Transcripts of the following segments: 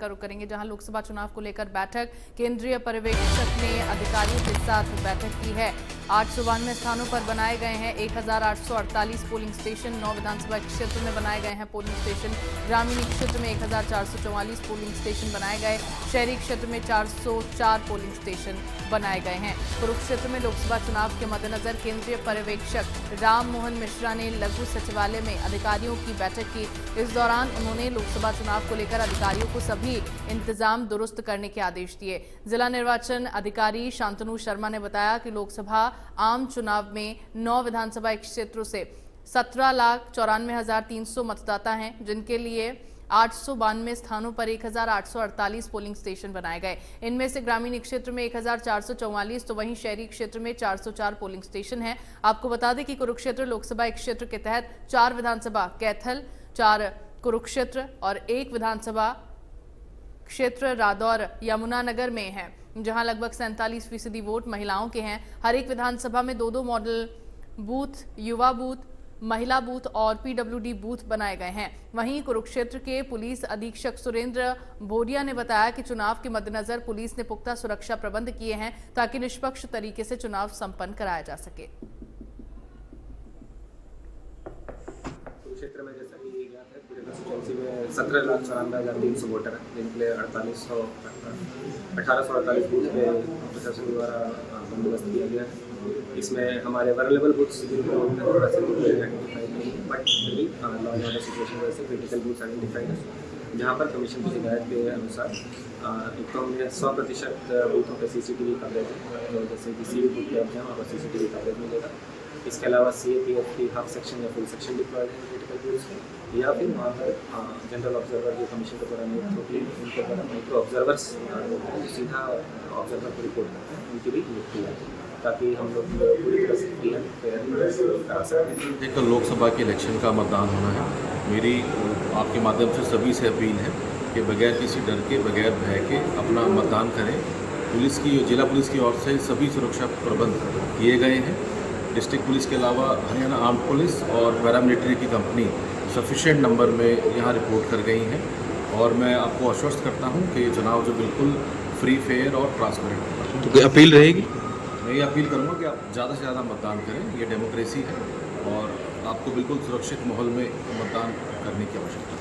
का रुख करेंगे, जहां लोकसभा चुनाव को लेकर बैठक, केंद्रीय पर्यवेक्षक ने अधिकारियों के साथ बैठक की है। 892 स्थानों पर बनाए गए हैं 1848 पोलिंग स्टेशन। 9 विधानसभा क्षेत्र में बनाए गए हैं पोलिंग स्टेशन। ग्रामीण क्षेत्र में 1444 पोलिंग स्टेशन बनाए गए। शहरी क्षेत्र में 404 पोलिंग स्टेशन बनाए गए हैं। कुरुक्षेत्र में लोकसभा चुनाव के मद्देनजर केंद्रीय पर्यवेक्षक राम मोहन मिश्रा ने लघु सचिवालय में अधिकारियों की बैठक की। इस दौरान उन्होंने लोकसभा चुनाव को लेकर अधिकारियों को सभी इंतजाम दुरुस्त करने के आदेश दिए। जिला निर्वाचन अधिकारी शांतनु शर्मा ने बताया कि लोकसभा आम चुनाव में 9 विधानसभा क्षेत्रों से 17,94,300 मतदाता हैं, जिनके लिए 892 स्थानों पर 1848 पोलिंग स्टेशन बनाए गए। इनमें से ग्रामीण क्षेत्र में 1444 तो वहीं शहरी क्षेत्र में 404 पोलिंग स्टेशन हैं। आपको बता दें कि कुरुक्षेत्र लोकसभा क्षेत्र के तहत 4 विधानसभा कैथल, 4 कुरुक्षेत्र और 1 विधानसभा क्षेत्र रादौर यमुनानगर में है, जहां लगभग 47% वोट महिलाओं के हैं। हर एक विधानसभा में 2-2 मॉडल बूथ, युवा बूथ, महिला बूथ और पीडब्ल्यूडी बूथ बनाए गए हैं। वहीं कुरुक्षेत्र के पुलिस अधीक्षक सुरेंद्र बोरिया ने बताया कि चुनाव के मद्देनजर पुलिस ने पुख्ता सुरक्षा प्रबंध किए हैं ताकि निष्पक्ष तरीके से चुनाव संपन्न कराया जा सके। कुरुक्षेत्र में जैसा कि ज्ञात है, पूरे कंस्टिट्यूंसी में 17,94,300 वोटर हैं, जिनके लिए 1848 बूथ पे प्रशासन द्वारा बंदोबस्त किया गया है। इसमें हमारे अवेलेबल बूथ्स थोड़ा सा आइडेंटिफाइड नहीं है, बट फिर लॉ एंड ऑर्डर सिचुएशन वजह से क्रिटिकल बूथ्स आइडेंटिफाइड है, जहाँ पर कमीशन की हिदायत के अनुसार एक तो हमने 100% बूथों पर CCTV कवरेज है। तो जैसे किसी भी बूथ पर आप जाएँ वहाँ पर CCTV कवरेज मिलेगा। इसके अलावा CAPF की हाफ सेक्शन या फुल सेक्शन डिप्लॉयड है क्रिटिकल बूथ्स में, या फिर वहाँ पर जनरल ऑब्जर्वर जो कमीशन के द्वारा नियुक्त होती है, उनके द्वारा माइक्रो ऑब्जर्वर्स सीधा ऑब्जर्वर को रिपोर्ट करते हैं, उनकी भी नियुक्ति है, ताकि हम लोग पूरी तरह से फ्री एंड फेयर करा सकें। एक लोकसभा के इलेक्शन का मतदान होना है। मेरी आपके माध्यम से सभी से अपील है कि बगैर किसी डर के, बगैर भय के अपना मतदान करें। पुलिस की, जिला पुलिस की ओर से सभी सुरक्षा प्रबंध किए गए हैं। डिस्ट्रिक्ट पुलिस के अलावा हरियाणा आर्म पुलिस और पैरामिलिट्री की कंपनी सफिशिएंट नंबर में यहाँ रिपोर्ट कर गई हैं, और मैं आपको आश्वस्त करता हूँ कि ये चुनाव जो बिल्कुल फ्री, फेयर और ट्रांसपेरेंट होगा। तो कोई अपील रहेगी? मैं ये अपील करूँगा कि आप ज़्यादा से ज़्यादा मतदान करें। ये डेमोक्रेसी है और आपको बिल्कुल सुरक्षित माहौल में मतदान करने की आवश्यकता है।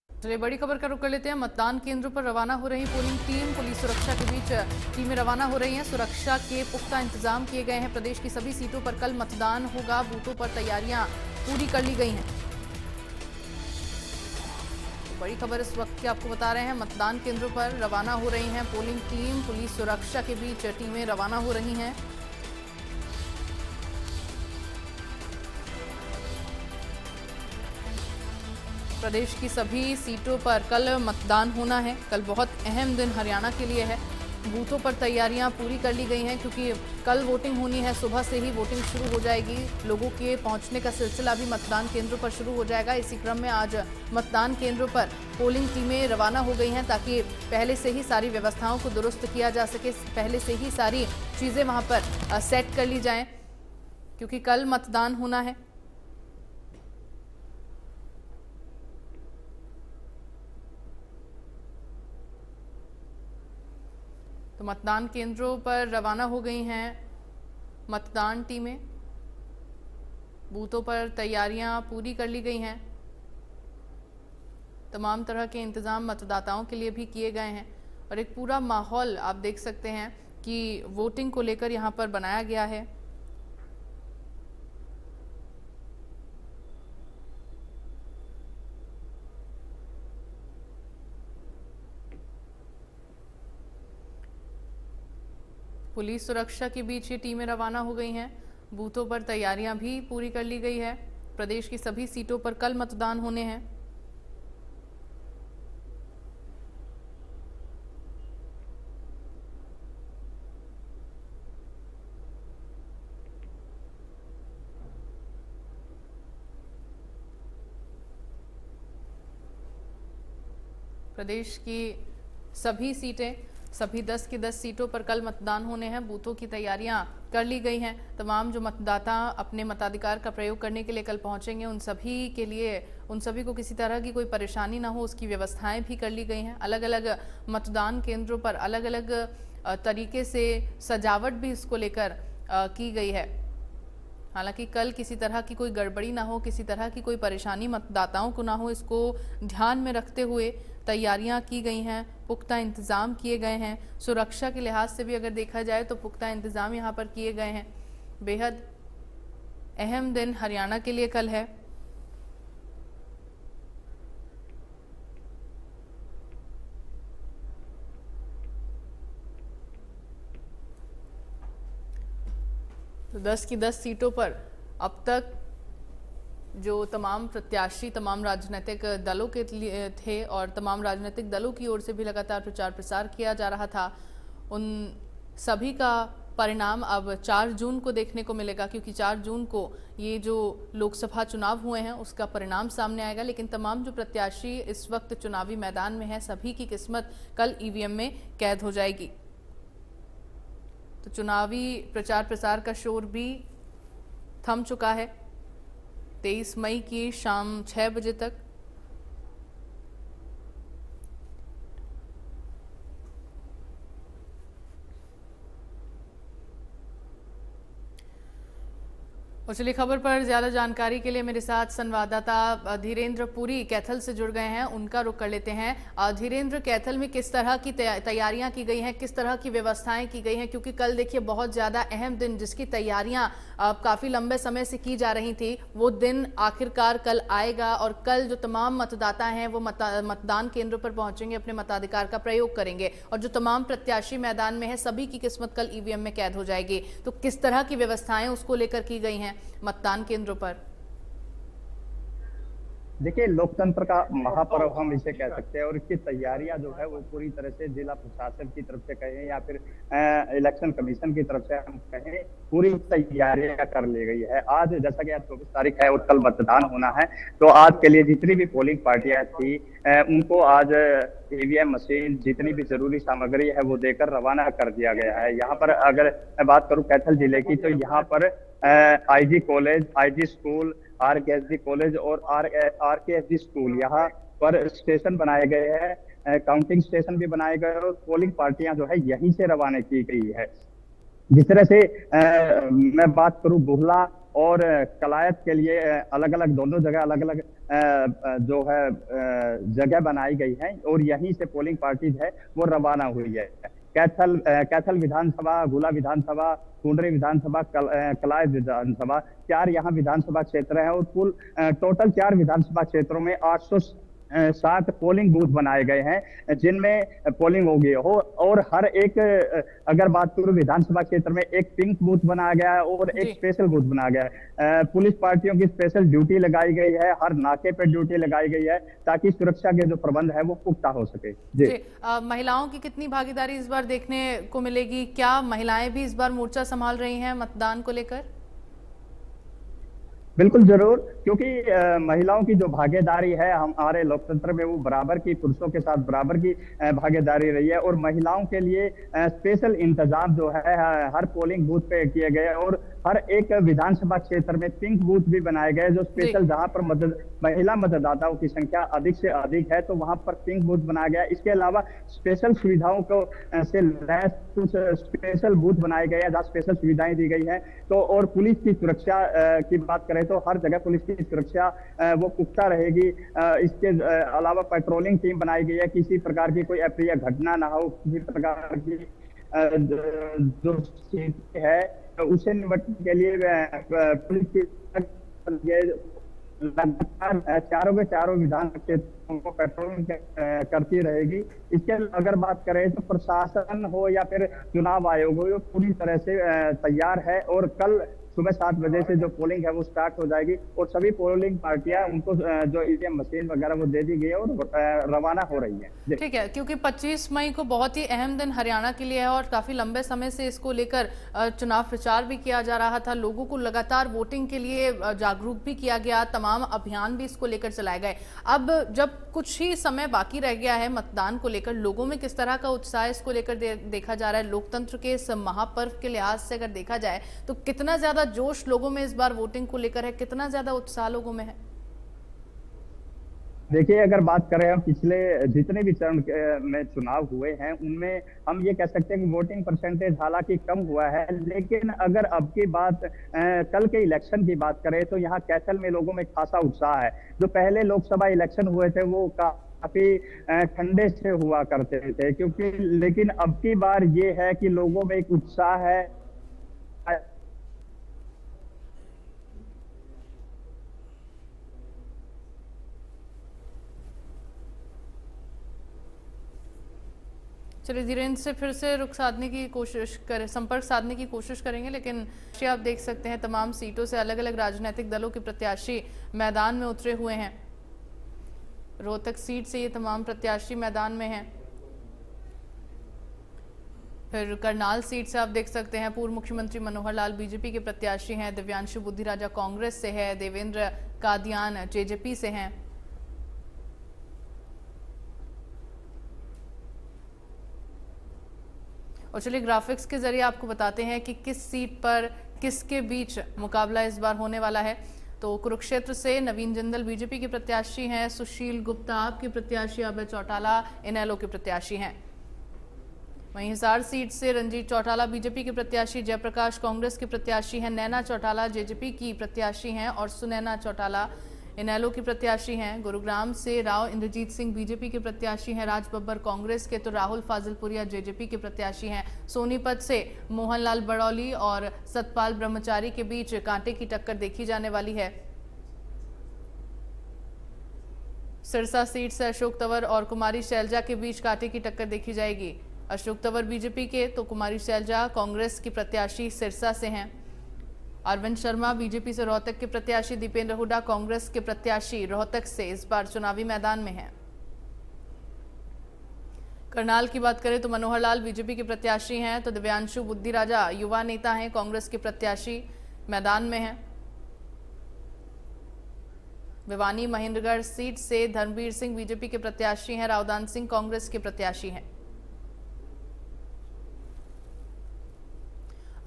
चलिए बड़ी खबर का रुख कर लेते हैं। मतदान केंद्रों पर रवाना हो रही पोलिंग टीम, पुलिस सुरक्षा के बीच टीमें रवाना हो रही हैं। सुरक्षा के पुख्ता इंतजाम किए गए हैं। प्रदेश की सभी सीटों पर कल मतदान होगा। बूथों पर तैयारियां पूरी कर ली गई हैं। तो बड़ी खबर इस वक्त की आपको बता रहे हैं। मतदान केंद्रों पर रवाना हो रही हैं पोलिंग टीम, पुलिस सुरक्षा के बीच टीमें रवाना हो रही हैं। प्रदेश की सभी सीटों पर कल मतदान होना है। कल बहुत अहम दिन हरियाणा के लिए है। बूथों पर तैयारियां पूरी कर ली गई हैं, क्योंकि कल वोटिंग होनी है। सुबह से ही वोटिंग शुरू हो जाएगी। लोगों के पहुंचने का सिलसिला भी मतदान केंद्रों पर शुरू हो जाएगा। इसी क्रम में आज मतदान केंद्रों पर पोलिंग टीमें रवाना हो गई हैं, ताकि पहले से ही सारी व्यवस्थाओं को दुरुस्त किया जा सके, पहले से ही सारी चीज़ें वहाँ पर सेट कर ली जाएँ, क्योंकि कल मतदान होना है। तो मतदान केंद्रों पर रवाना हो गई हैं मतदान टीमें। बूथों पर तैयारियां पूरी कर ली गई हैं। तमाम तरह के इंतजाम मतदाताओं के लिए भी किए गए हैं, और एक पूरा माहौल आप देख सकते हैं कि वोटिंग को लेकर यहां पर बनाया गया है। पुलिस सुरक्षा के बीच ये टीमें रवाना हो गई हैं। बूथों पर तैयारियां भी पूरी कर ली गई है। प्रदेश की सभी सीटों पर कल मतदान होने हैं। प्रदेश की सभी सीटें, सभी 10 की 10 सीटों पर कल मतदान होने हैं। बूथों की तैयारियां कर ली गई हैं। तमाम जो मतदाता अपने मताधिकार का प्रयोग करने के लिए कल पहुंचेंगे, उन सभी के लिए, उन सभी को किसी तरह की कोई परेशानी ना हो, उसकी व्यवस्थाएं भी कर ली गई हैं। अलग अलग मतदान केंद्रों पर अलग अलग तरीके से सजावट भी इसको लेकर की गई है। हालांकि कल किसी तरह की कोई गड़बड़ी ना हो, किसी तरह की कोई परेशानी मतदाताओं को ना हो, इसको ध्यान में रखते हुए तैयारियां की गई हैं, पुख्ता इंतज़ाम किए गए हैं। सुरक्षा के लिहाज से भी अगर देखा जाए तो पुख्ता इंतज़ाम यहाँ पर किए गए हैं। बेहद अहम दिन हरियाणा के लिए कल है। तो 10 की 10 सीटों पर अब तक जो तमाम प्रत्याशी तमाम राजनीतिक दलों के लिए थे और तमाम राजनीतिक दलों की ओर से भी लगातार प्रचार प्रसार किया जा रहा था, उन सभी का परिणाम अब 4 जून को देखने को मिलेगा, क्योंकि 4 जून को ये जो लोकसभा चुनाव हुए हैं उसका परिणाम सामने आएगा। लेकिन तमाम जो प्रत्याशी इस वक्त चुनावी मैदान में हैं, सभी की किस्मत कल ईवीएम में कैद हो जाएगी। तो चुनावी प्रचार प्रसार का शोर भी थम चुका है। 23 मई की शाम 6 बजे तक और चलिए खबर पर ज्यादा जानकारी के लिए मेरे साथ संवाददाता धीरेन्द्र पुरी कैथल से जुड़ गए हैं, उनका रुख कर लेते हैं। धीरेन्द्र, कैथल में किस तरह की तैयारियां की गई हैं, किस तरह की व्यवस्थाएं की गई हैं? क्योंकि कल देखिए बहुत ज्यादा अहम दिन, जिसकी तैयारियां काफी लंबे समय से की जा रही थी, वो दिन आखिरकार कल आएगा और कल जो तमाम मतदाता हैं वो मतदान केंद्रों पर पहुंचेंगे, अपने मताधिकार का प्रयोग करेंगे और जो तमाम प्रत्याशी मैदान में है सभी की किस्मत कल ईवीएम में कैद हो जाएगी। तो किस तरह की व्यवस्थाएं उसको लेकर की गई हैं मतदान केंद्रों पर? देखिए, लोकतंत्र का महापर्व हम इसे कह सकते हैं और इसकी तैयारियां जो है वो पूरी तरह से जिला प्रशासन की तरफ से कहें या फिर इलेक्शन कमीशन की तरफ से हम कहें, पूरी तैयारियां कर ली गई है। आज जैसा कि आज 24 तारीख है और कल मतदान होना है, तो आज के लिए जितनी भी पोलिंग पार्टियां थी उनको आज ईवीएम मशीन, जितनी भी जरूरी सामग्री है वो देकर रवाना कर दिया गया है। यहाँ पर अगर मैं बात करूं कैथल जिले की, तो यहाँ पर IG college, IG school, RKSD college और आरकेएसडी स्कूल, यहाँ पर स्टेशन बनाए गए हैं, काउंटिंग स्टेशन भी बनाए गए और पोलिंग पार्टियां जो है यहीं से रवाना की गई है। जिस तरह से मैं बात करूं बुहला और कलायत के लिए अलग अलग दोनों जगह अलग अलग जो है जगह बनाई गई है और यहीं से पोलिंग पार्टी है वो रवाना हुई है। कैथल विधानसभा, गुला विधानसभा, कुंडरी विधानसभा, कलायत विधानसभा, 4 यहाँ विधानसभा क्षेत्र हैं और कुल टोटल 4 विधानसभा क्षेत्रों में 860 पोलिंग बूथ बनाए गए हैं जिनमें पोलिंग होगी हो। और हर एक अगर बात करूं विधानसभा क्षेत्र में एक पिंक बूथ बनाया गया है और एक स्पेशल बूथ बनाया गया है। पुलिस पार्टियों की स्पेशल ड्यूटी लगाई गई है, हर नाके पे ड्यूटी लगाई गई है ताकि सुरक्षा के जो प्रबंध है वो पुख्ता हो सके। जी, महिलाओं की कितनी भागीदारी इस बार देखने को मिलेगी? क्या महिलाएं भी इस बार मोर्चा संभाल रही हैं मतदान को लेकर? बिल्कुल जरूर, क्योंकि महिलाओं की जो भागीदारी है हमारे लोकतंत्र में वो बराबर की, पुरुषों के साथ बराबर की भागीदारी रही है और महिलाओं के लिए स्पेशल इंतजाम जो है हर पोलिंग बूथ पे किए गए और हर एक विधानसभा क्षेत्र में पिंक बूथ भी बनाए गए जो स्पेशल, जहां पर महिला मतदाताओं की संख्या अधिक से अधिक है तो वहां पर पिंक बूथ बनाया गया। इसके अलावा स्पेशल सुविधाओं को से लैस कुछ स्पेशल बूथ बनाए गए हैं जहाँ स्पेशल सुविधाएं दी गई है। तो और पुलिस की सुरक्षा की बात करें तो हर जगह पुलिस की सुरक्षा वो पुख्ता रहेगी। इसके अलावा पेट्रोलिंग टीम बनाई गई है, किसी प्रकार की कोई अप्रिय घटना ना हो, किसी प्रकार की जो स्थिति है उसे निपटने के लिए पुलिस की लगातार चारों विधान क्षेत्रों को पेट्रोलिंग करती रहेगी। इसके अगर बात करें तो प्रशासन हो या फिर चुनाव आयोग हो, पूरी तरह से तैयार है और कल सुबह 7 बजे से जो पोलिंग है वो स्टार्ट हो जाएगी और सभी पोलिंग पार्टियां उनको जो ईवीएम मशीन वगैरह वो दे दी गई है और रवाना हो रही है। ठीक है, क्योंकि 25 मई को बहुत ही अहम दिन हरियाणा के लिए है और काफी लंबे समय से इसको लेकर चुनाव प्रचार भी किया जा रहा था, लोगों को लगातार वोटिंग के लिए जागरूक भी किया गया, तमाम अभियान भी इसको लेकर चलाए गए। अब जब कुछ ही समय बाकी रह गया है मतदान को लेकर, लोगों में किस तरह का उत्साह इसको लेकर देखा जा रहा है? लोकतंत्र के इस महापर्व के लिहाज से अगर देखा जाए तो कितना ज्यादा जोश लोगों में इस बार वोटिंग को लेकर है, कितना ज्यादा उत्साह लोगों में है? देखिए, अगर बात करें हम पिछले जितने भी चरण में चुनाव हुए हैं उनमें हम ये कह सकते हैं कि वोटिंग परसेंटेज हालांकि कम हुआ है, लेकिन अगर अब की बात कल के इलेक्शन की बात करें तो यहाँ कैथल में लोगों में खासा उत्साह है। जो पहले लोकसभा इलेक्शन हुए थे वो काफी ठंडे से हुआ करते थे, क्योंकि लेकिन अब की बार ये है कि लोगों में एक उत्साह है। चलिए, धीरेन्द्र से फिर से रुख साधने की कोशिश करें, संपर्क साधने की कोशिश करेंगे, लेकिन आप देख सकते हैं तमाम सीटों से अलग अलग राजनीतिक दलों के प्रत्याशी मैदान में उतरे हुए हैं। रोहतक सीट से ये तमाम प्रत्याशी मैदान में हैं। फिर करनाल सीट से आप देख सकते हैं पूर्व मुख्यमंत्री मनोहर लाल बीजेपी के प्रत्याशी हैं, दिव्यांशु बुद्धिराजा कांग्रेस से है, देवेंद्र कादियान जेजेपी से हैं। और चलिए ग्राफिक्स के जरिए आपको बताते हैं कि किस सीट पर किसके बीच मुकाबला इस बार होने वाला है। तो कुरुक्षेत्र से नवीन जिंदल बीजेपी के प्रत्याशी हैं, सुशील गुप्ता आपके प्रत्याशी, अभय चौटाला इनेलो के प्रत्याशी हैं। वहीं हिसार सीट से रंजीत चौटाला बीजेपी के प्रत्याशी, जयप्रकाश कांग्रेस के प्रत्याशी हैं, नैना चौटाला जेजेपी की प्रत्याशी हैं और सुनैना चौटाला इनेलो की प्रत्याशी हैं। गुरुग्राम से राव इंद्रजीत सिंह बीजेपी के प्रत्याशी हैं, राज बब्बर कांग्रेस के, तो राहुल फाजिलपुरिया जेजेपी के प्रत्याशी हैं। सोनीपत से मोहनलाल बड़ौली और सतपाल ब्रह्मचारी के बीच कांटे की टक्कर देखी जाने वाली है। सिरसा सीट से अशोक तंवर और कुमारी शैलजा के बीच कांटे की टक्कर देखी जाएगी। अशोक तंवर बीजेपी के, तो कुमारी शैलजा कांग्रेस की प्रत्याशी सिरसा से हैं। अरविंद शर्मा बीजेपी से रोहतक के प्रत्याशी, दीपेंद्र हुड्डा कांग्रेस के प्रत्याशी रोहतक से इस बार चुनावी मैदान में हैं। करनाल की बात करें तो मनोहर लाल बीजेपी के प्रत्याशी हैं, तो दिव्यांशु बुद्धिराजा युवा नेता हैं, कांग्रेस के प्रत्याशी मैदान में हैं। भिवानी महेंद्रगढ़ सीट से धर्मवीर सिंह बीजेपी के प्रत्याशी हैं, रावदान सिंह कांग्रेस के प्रत्याशी हैं।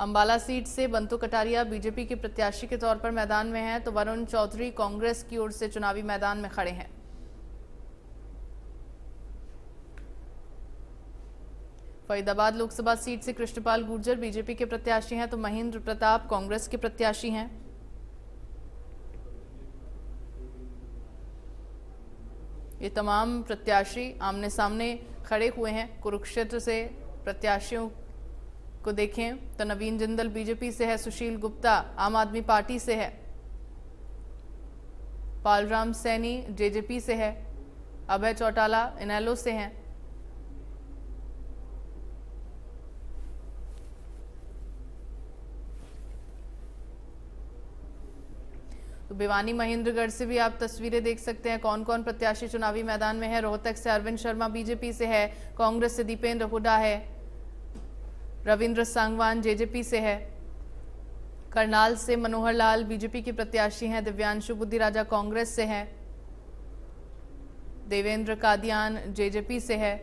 अंबाला सीट से बंतु कटारिया बीजेपी के प्रत्याशी के तौर पर मैदान में हैं, तो वरुण चौधरी कांग्रेस की ओर से चुनावी मैदान में खड़े हैं। फरीदाबाद लोकसभा सीट से कृष्णपाल गुर्जर बीजेपी के प्रत्याशी हैं, तो महेंद्र प्रताप कांग्रेस के प्रत्याशी हैं। ये तमाम प्रत्याशी आमने सामने खड़े हुए हैं। कुरुक्षेत्र से प्रत्याशियों को देखें तो नवीन जिंदल बीजेपी से है, सुशील गुप्ता आम आदमी पार्टी से है, पालराम सैनी जेजेपी से है, अभय चौटाला इनेलो से हैं। तो भिवानी महेंद्रगढ़ से भी आप तस्वीरें देख सकते हैं कौन कौन प्रत्याशी चुनावी मैदान में है। रोहतक से अरविंद शर्मा बीजेपी से है, कांग्रेस से दीपेंद्र हुड्डा है, रविंद्र सांगवान जेजेपी से है। करनाल से मनोहर लाल बीजेपी के प्रत्याशी हैं, दिव्यांशु बुद्धिराजा कांग्रेस से है, देवेंद्र कादियान जेजेपी से है।